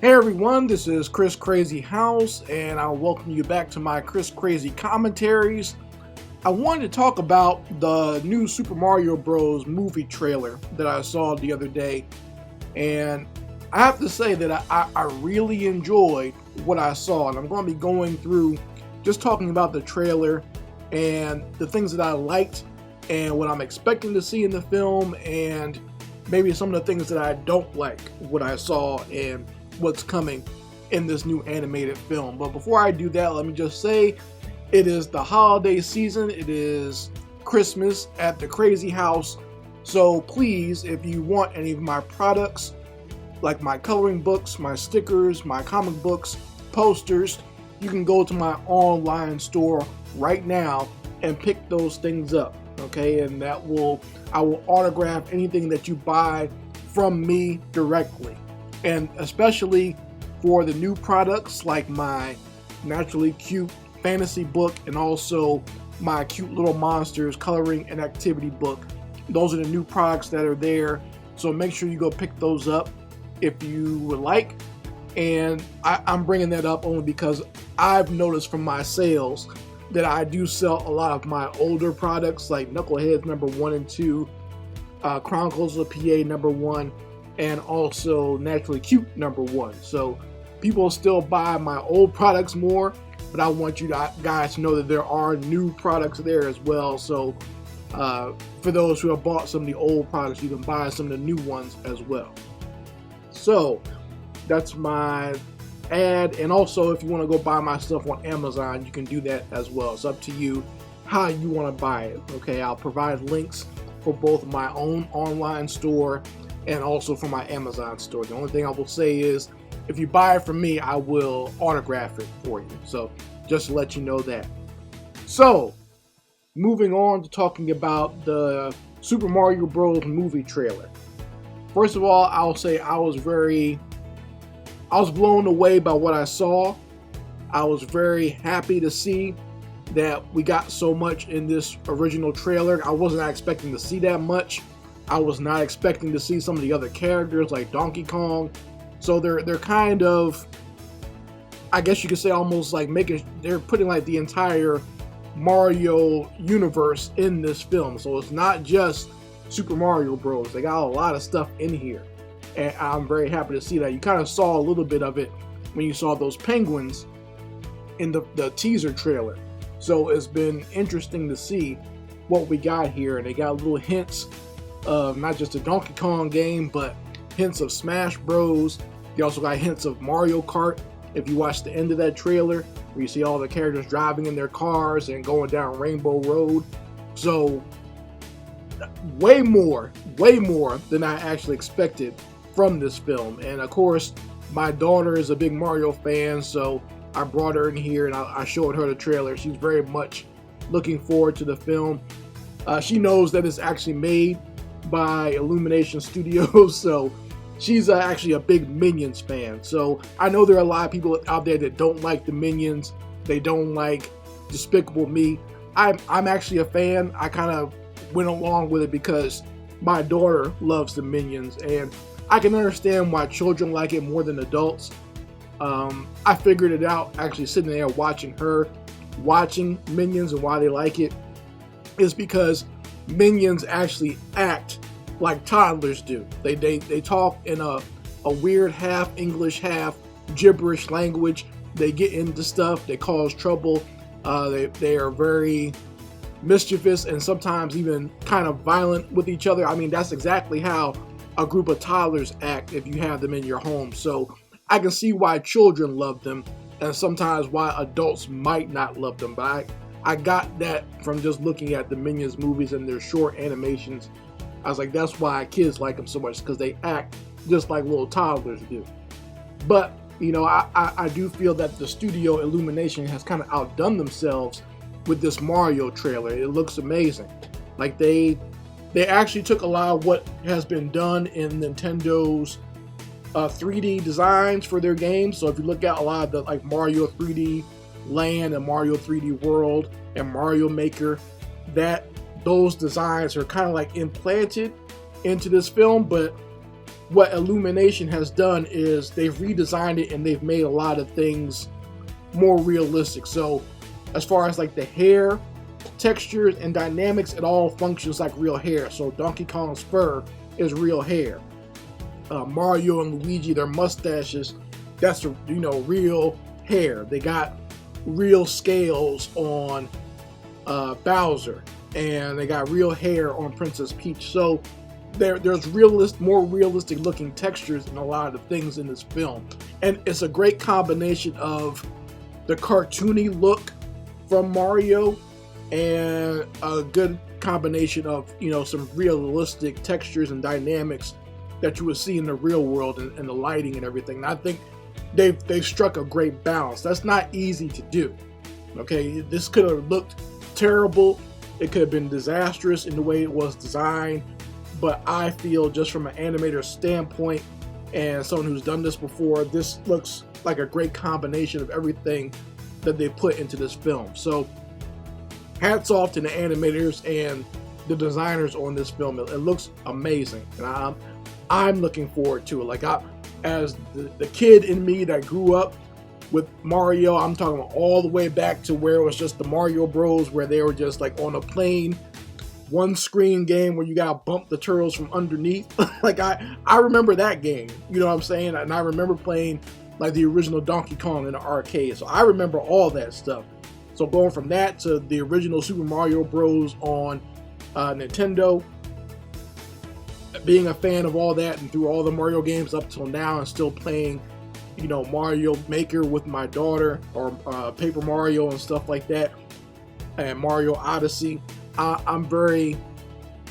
Hey everyone, this is Chris Crazyhouse, and I'll welcome you back to my Chris Crazy commentaries. I wanted to talk about the new Super Mario Bros. Movie trailer that I saw the other day, and I have to say that I really enjoyed what I saw, and I'm going to be going through just talking about the trailer and the things that I liked and what I'm expecting to see in the film, and maybe some of the things that I don't like what I saw and what's coming in this new animated film. But before I do that, let me just say it is the holiday season. It is Christmas at the Crazyhouse. So please, if you want any of my products, like my coloring books, my stickers, my comic books, posters, you can go to my online store right now and pick those things up. Okay, and I will autograph anything that you buy from me directly. And especially for the new products like my Naturally Cute fantasy book and also my Cute Little Monsters coloring and activity book. Those are the new products that are there. So make sure you go pick those up if you would like. And I'm bringing that up only because I've noticed from my sales that I do sell a lot of my older products like Knuckleheads number 1 and 2, Chronicles of PA number 1, and also Naturally Cute number 1. So people still buy my old products more, but I want you guys to know that there are new products there as well. So for those who have bought some of the old products, you can buy some of the new ones as well. So that's my ad. And also, if you want to go buy my stuff on Amazon, you can do that as well. It's up to you how you want to buy it. Okay, I'll provide links for both my own online store and also for my Amazon store. The only thing I will say is, if you buy it from me, I will autograph it for you. So just to let you know that. So moving on to talking about the Super Mario Bros. Movie trailer. First of all, I'll say I was blown away by what I saw. I was very happy to see that we got so much in this original trailer. I wasn't expecting to see that much. I was not expecting to see some of the other characters like Donkey Kong. So they're kind of, I guess you could say, almost like they're putting like the entire Mario universe in this film. So it's not just Super Mario Bros. They got a lot of stuff in here. And I'm very happy to see that. You kind of saw a little bit of it when you saw those penguins in the teaser trailer. So it's been interesting to see what we got here. And they got little hints of not just a Donkey Kong game, but hints of Smash Bros. You also got hints of Mario Kart. If you watch the end of that trailer, where you see all the characters driving in their cars and going down Rainbow Road. So way more than I actually expected from this film. And of course, my daughter is a big Mario fan, so I brought her in here and I showed her the trailer. She's very much looking forward to the film. She knows that it's actually made by Illumination Studios, so she's actually a big Minions fan. So I know there are a lot of people out there that don't like the Minions. They don't like Despicable Me. I'm actually a fan. I kind of went along with it because my daughter loves the Minions, and I can understand why children like it more than adults. I figured it out actually sitting there watching Minions, and why they like it is because Minions actually act like toddlers do. They talk in a weird half English, half gibberish language. They get into stuff. They cause trouble. They are very mischievous and sometimes even kind of violent with each other. I mean, that's exactly how a group of toddlers act if you have them in your home. So I can see why children love them and sometimes why adults might not love them. But I got that from just looking at the Minions movies and their short animations. I was like, that's why kids like them so much, because they act just like little toddlers do. But, you know, I do feel that the studio Illumination has kind of outdone themselves with this Mario trailer. It looks amazing. Like they actually took a lot of what has been done in Nintendo's 3D designs for their games. So if you look at a lot of the like Mario 3D Land and Mario 3D World and Mario Maker, those designs are kind of like implanted into this film, but what Illumination has done is they've redesigned it and they've made a lot of things more realistic. So as far as like the hair textures and dynamics, it all functions like real hair. So Donkey Kong's fur is real hair. Mario and Luigi, their mustaches, that's real hair. They got real scales on Bowser, and they got real hair on Princess Peach. So there's more realistic looking textures in a lot of the things in this film, and it's a great combination of the cartoony look from Mario and a good combination of some realistic textures and dynamics that you would see in the real world, and the lighting and everything. And I think they've struck a great balance. That's not easy to do. Okay, this could have looked terrible. It could have been disastrous in the way it was designed. But I feel, just from an animator standpoint and someone who's done this before, this looks like a great combination of everything that they put into this film. So hats off to the animators and the designers on this film. It looks amazing, and I'm looking forward to it. Like, as the kid in me that grew up with Mario, I'm talking about all the way back to where it was just the Mario Bros, where they were just like on a plane, one screen game where you gotta bump the turtles from underneath. Like, I remember that game, you know what I'm saying? And I remember playing like the original Donkey Kong in the arcade. So I remember all that stuff. So going from that to the original Super Mario Bros on Nintendo, being a fan of all that and through all the Mario games up till now, and still playing Mario Maker with my daughter, or Paper Mario and stuff like that, and Mario Odyssey, I'm very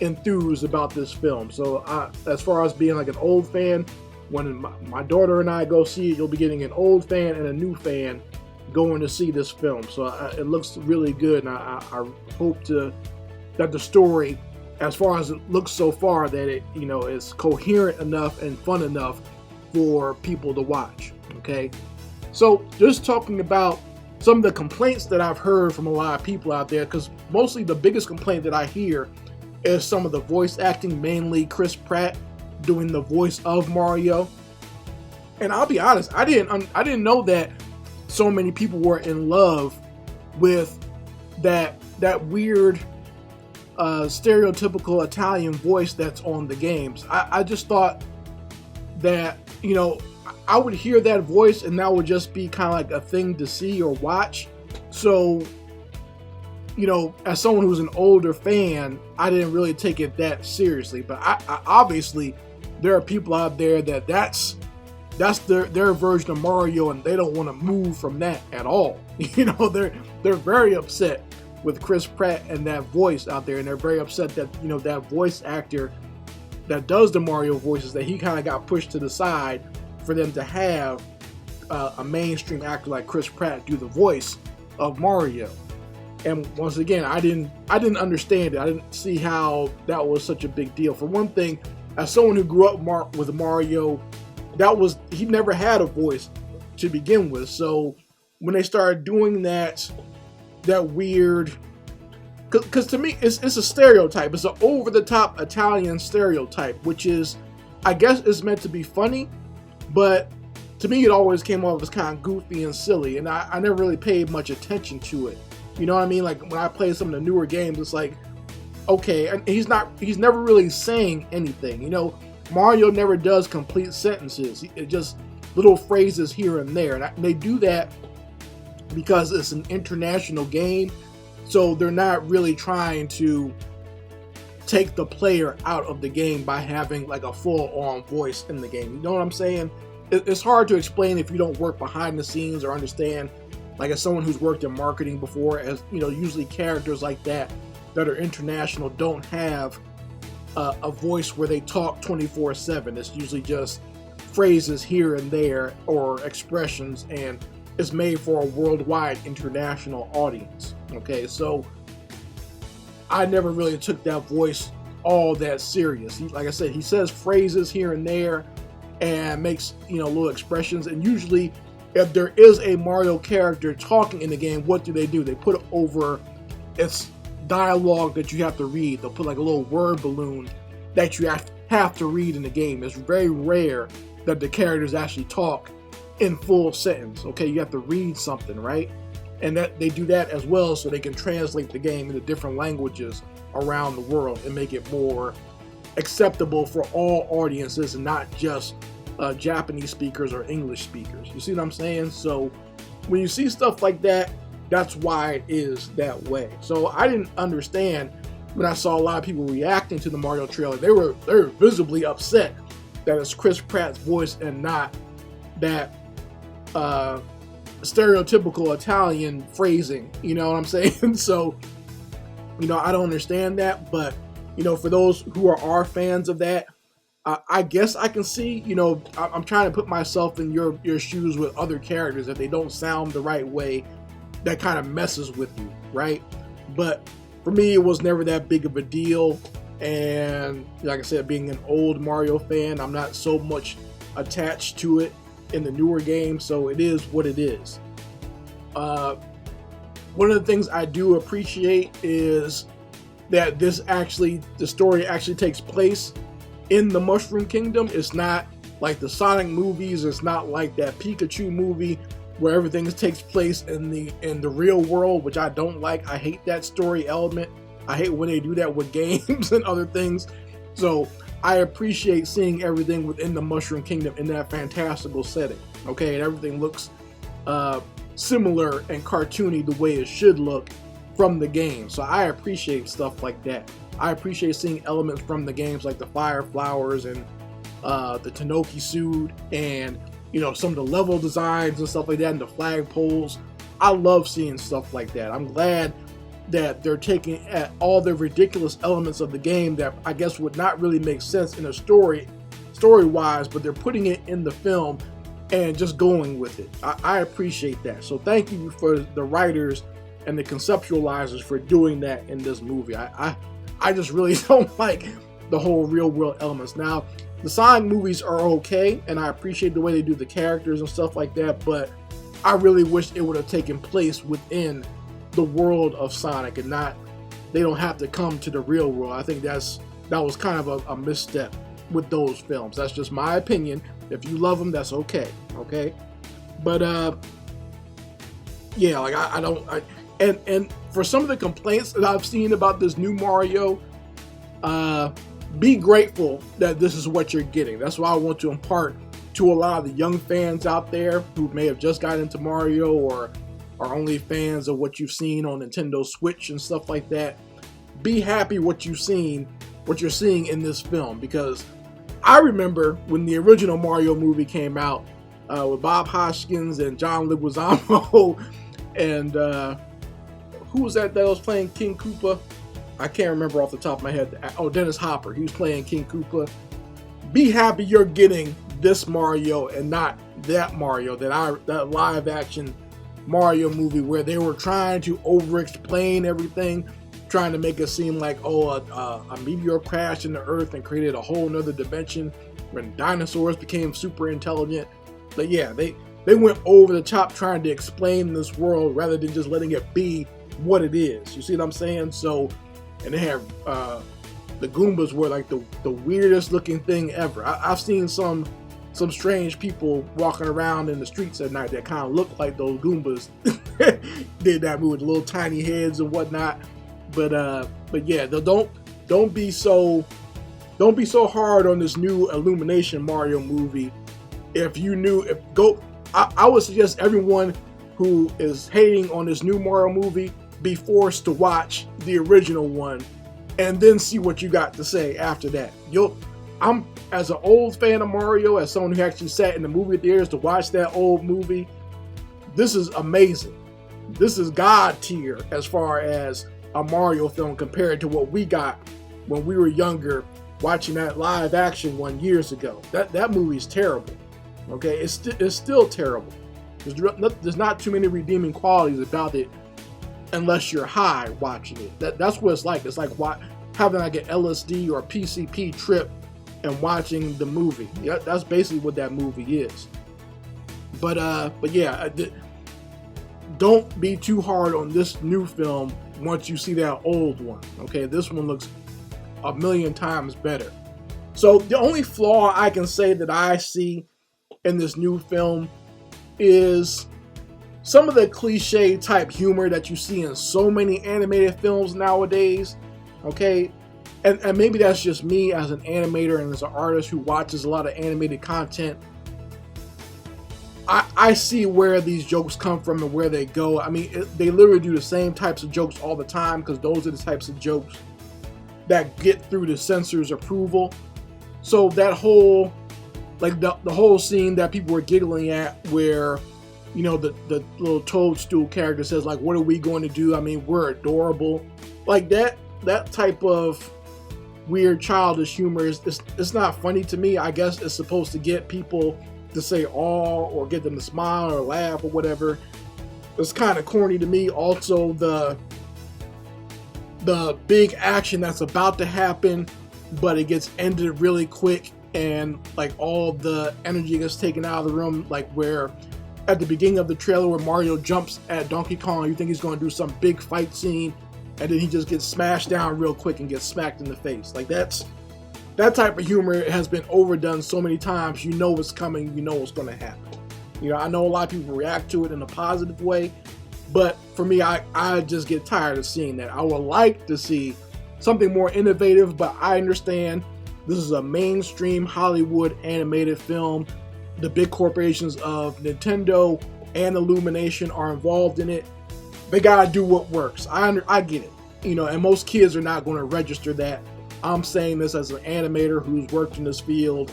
enthused about this film. So as far as being like an old fan, when my daughter and I go see it, you'll be getting an old fan and a new fan going to see this film. So it looks really good, and I hope that the story, as far as it looks so far, that it is coherent enough and fun enough for people to watch. Okay, so just talking about some of the complaints that I've heard from a lot of people out there, because mostly the biggest complaint that I hear is some of the voice acting, mainly Chris Pratt doing the voice of Mario. And I'll be honest, I didn't know that so many people were in love with that weird stereotypical Italian voice that's on the games. I just thought that I would hear that voice and that would just be kind of like a thing to see or watch. So as someone who's an older fan, I didn't really take it that seriously. But I obviously, there are people out there that's their version of Mario, and they don't want to move from that at all. They're very upset with Chris Pratt and that voice out there, and they're very upset that that voice actor that does the Mario voices, that he kind of got pushed to the side for them to have a mainstream actor like Chris Pratt do the voice of Mario. And once again, I didn't understand it. I didn't see how that was such a big deal. For one thing, as someone who grew up with Mario, he never had a voice to begin with. So when they started doing that weird, because to me it's a stereotype. It's an over-the-top Italian stereotype, which is, I guess, is meant to be funny, but to me it always came off as kind of goofy and silly, and I never really paid much attention to it. You know what I mean? Like, when I play some of the newer games, it's like, okay, and he's never really saying anything. Mario never does complete sentences. It just little phrases here and there, and they do that because it's an international game, so they're not really trying to take the player out of the game by having like a full-on voice in the game. You know what I'm saying? It's hard to explain if you don't work behind the scenes or understand. Like, as someone who's worked in marketing before, as usually characters like that are international don't have a voice where they talk 24/7. It's usually just phrases here and there or expressions, and it's made for a worldwide international audience. Okay, so I never really took that voice all that serious. Like I said, he says phrases here and there and makes little expressions, and usually if there is a Mario character talking in the game, what do? They put it over its dialogue that you have to read. They'll put like a little word balloon that you have to read in the game. It's very rare that the characters actually talk in full sentence. Okay, you have to read something, right? And that they do that as well so they can translate the game into different languages around the world and make it more acceptable for all audiences and not just Japanese speakers or English speakers. You see what I'm saying? So when you see stuff like that, that's why it is that way. So I didn't understand when I saw a lot of people reacting to the Mario trailer. They were visibly upset that it's Chris Pratt's voice and not that stereotypical Italian phrasing. You know what I'm saying? So, you know, I don't understand that, but you know, for those who are fans of that, I guess I can see, you know, I'm trying to put myself in your shoes with other characters. If they don't sound the right way, that kind of messes with you, right? But for me, it was never that big of a deal. And like I said, being an old Mario fan, I'm not so much attached to it in the newer games, so it is what it is. One of the things I do appreciate is that the story actually takes place in the Mushroom Kingdom. It's not like the Sonic movies. It's not like that Pikachu movie where everything takes place in the real world, which I don't like. I hate that story element. I hate when they do that with games and other things. So I appreciate seeing everything within the Mushroom Kingdom in that fantastical setting. Okay, and everything looks similar and cartoony the way it should look from the game. So I appreciate stuff like that. I appreciate seeing elements from the games like the fire flowers and the Tanuki suit, and you know, some of the level designs and stuff like that, and the flag poles. I love seeing stuff like that. I'm glad that they're taking at all the ridiculous elements of the game that I guess would not really make sense in a story-wise, but they're putting it in the film and just going with it. I appreciate that. So thank you for the writers and the conceptualizers for doing that in this movie. I just really don't like the whole real world elements. Now, the Sonic movies are okay, and I appreciate the way they do the characters and stuff like that, but I really wish it would have taken place within the world of Sonic and not, they don't have to come to the real world. I think that was kind of a misstep with those films. That's just my opinion. If you love them, that's okay. Okay, but yeah, like I don't. And for some of the complaints that I've seen about this new Mario, be grateful that this is what you're getting. That's why I want to impart to a lot of the young fans out there who may have just gotten into Mario or are only fans of what you've seen on Nintendo Switch and stuff like that. Be happy what you're seeing in this film, because I remember when the original Mario movie came out with Bob Hoskins and John Leguizamo and who was that was playing King Koopa? I can't remember off the top of my head. Oh, Dennis Hopper. He was playing King Koopa. Be happy you're getting this Mario and not that Mario, that live action Mario movie where they were trying to over-explain everything, trying to make it seem like, oh, a meteor crashed into Earth and created a whole nother dimension when dinosaurs became super intelligent. But yeah, they went over the top trying to explain this world rather than just letting it be what it is. You see what I'm saying? So, and they have the Goombas were like the weirdest looking thing ever. I've seen some strange people walking around in the streets at night that kind of look like those Goombas did that movie with little tiny heads and whatnot. But yeah, don't be so hard on this new Illumination Mario movie. I would suggest everyone who is hating on this new Mario movie be forced to watch the original one and then see what you got to say after that. I'm, as an old fan of Mario, as someone who actually sat in the movie theaters to watch that old movie, this is amazing. This is God tier as far as a Mario film compared to what we got when we were younger watching that live action one years ago. That movie's terrible. Okay, it's still terrible. There's not too many redeeming qualities about it unless you're high watching it. That's what it's like. It's like having like an LSD or a PCP trip and watching the movie. Yeah, that's basically what that movie is. But yeah, don't be too hard on this new film once you see that old one. Okay, this one looks a million times better. So the only flaw I can say that I see in this new film is some of the cliche type humor that you see in so many animated films nowadays. Okay, and maybe that's just me as an animator and as an artist who watches a lot of animated content. I see where these jokes come from and where they go. I mean, they literally do the same types of jokes all the time, because those are the types of jokes that get through the censor's approval. So that whole, like the whole scene that people were giggling at, where, you know, the little toadstool character says, like, what are we going to do? I mean, we're adorable. Like that type of weird childish humor it's not funny to me. I guess it's supposed to get people to say "aw" or get them to smile or laugh or whatever. It's kind of corny to me. Also, the big action that's about to happen, but it gets ended really quick, and like all the energy gets taken out of the room. Like where at the beginning of the trailer where Mario jumps at Donkey Kong, you think he's going to do some big fight scene, and then he just gets smashed down real quick and gets smacked in the face. Like that type of humor has been overdone so many times. You know what's coming, you know what's going to happen. You know, I know a lot of people react to it in a positive way, but for me, I just get tired of seeing that. I would like to see something more innovative, but I understand this is a mainstream Hollywood animated film. The big corporations of Nintendo and Illumination are involved in it. They gotta do what works. I get it, you know, and most kids are not going to register that. I'm saying this as an animator who's worked in this field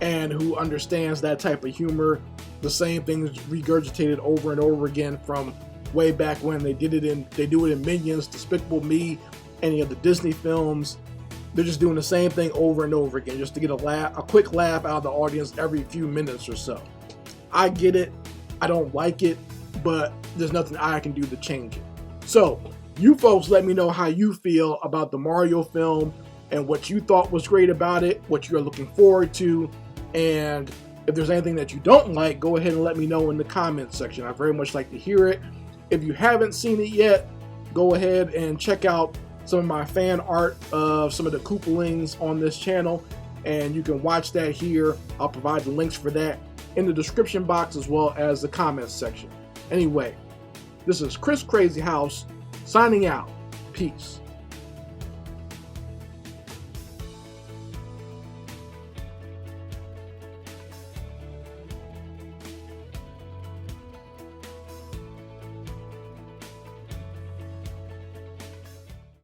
and who understands that type of humor. The same things regurgitated over and over again from way back when. They do it in Minions, Despicable Me, any of the Disney films. They're just doing the same thing over and over again just to get a quick laugh out of the audience every few minutes or so. I get it. I don't like it, but there's nothing I can do to change it. So you folks let me know how you feel about the Mario film and what you thought was great about it, what you're looking forward to, and if there's anything that you don't like, go ahead and let me know in the comments section. I very much like to hear it. If you haven't seen it yet, go ahead and check out some of my fan art of some of the Koopalings on this channel, and you can watch that here. I'll provide the links for that in the description box as well as the comments section. Anyway, this is Chris Crazyhouse signing out. Peace.